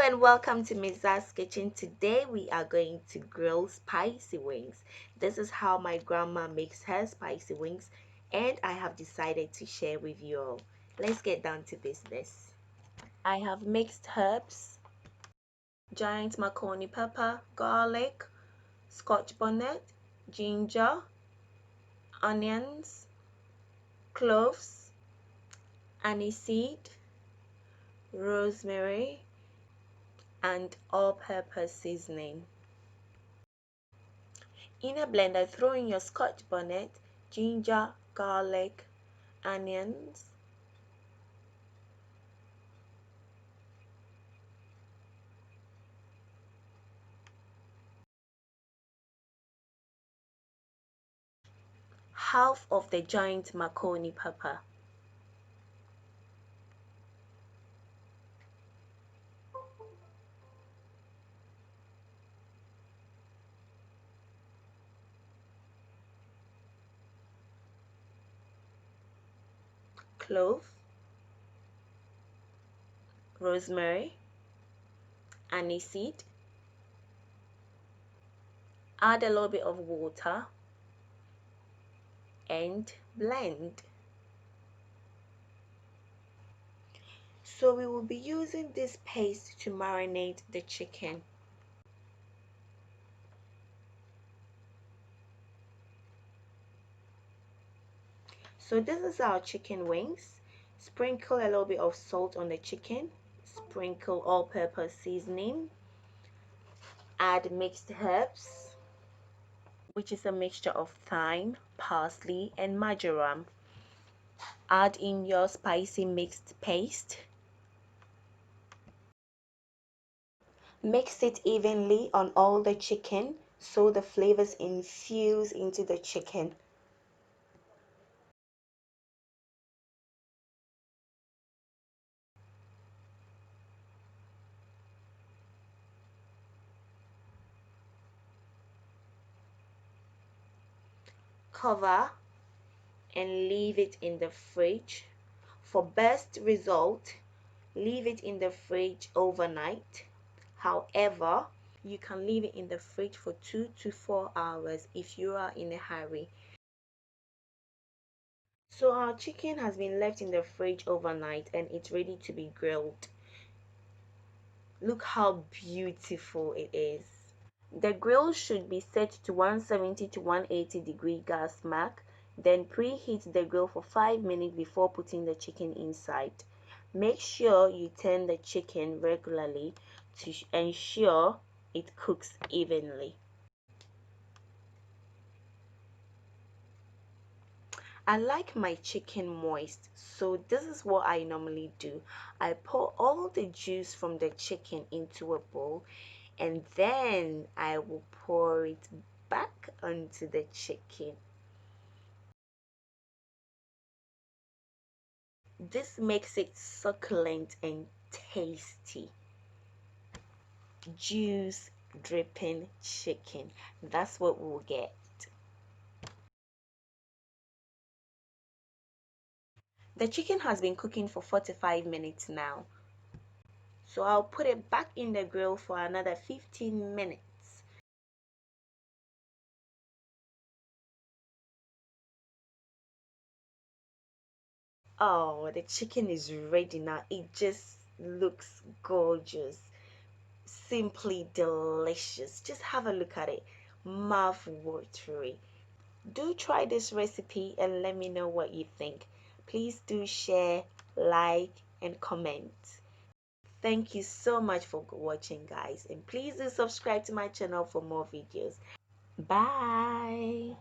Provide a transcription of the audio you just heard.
and welcome to Miza's Kitchen. Today we are going to grill spicy wings. This is how my grandma makes her spicy wings, and I have decided to share with you all. Let's get down to business. I have mixed herbs, giant macaroni pepper, garlic, scotch bonnet, ginger, onions, cloves, aniseed, rosemary, and all-purpose seasoning. In a blender, throw in your scotch bonnet, ginger, garlic, onions, half of the giant macaroni pepper, clove, rosemary, aniseed. Add a little bit of water and blend. So we will be using this paste to marinate the chicken. So this is our chicken wings. Sprinkle a little bit of salt on the chicken. Sprinkle all-purpose seasoning. Add mixed herbs, which is a mixture of thyme, parsley, and marjoram. Add in your spicy mixed paste. Mix it evenly on all the chicken so the flavors infuse into the chicken. Cover and leave it in the fridge. For best result, leave it in the fridge overnight. However, you can leave it in the fridge for 2 to 4 hours if you are in a hurry. So our chicken has been left in the fridge overnight and it's ready to be grilled. Look how beautiful it is. The grill should be set to 170 to 180-degree gas mark. Then preheat the grill for 5 minutes before putting the chicken inside. Make sure you turn the chicken regularly to ensure it cooks evenly. I like my chicken moist, so this is what I normally do. I pour all the juice from the chicken into a bowl and then I will pour it back onto the chicken. This makes it succulent and tasty. Juice dripping chicken. That's what we'll get. The chicken has been cooking for 45 minutes now. So I'll put it back in the grill for another 15 minutes. Oh, the chicken is ready now. It just looks gorgeous. Simply delicious. Just have a look at it. Mouth-watering. Do try this recipe and let me know what you think. Please do share, like, and comment. Thank you so much for watching, guys, and please do subscribe to my channel for more videos. Bye.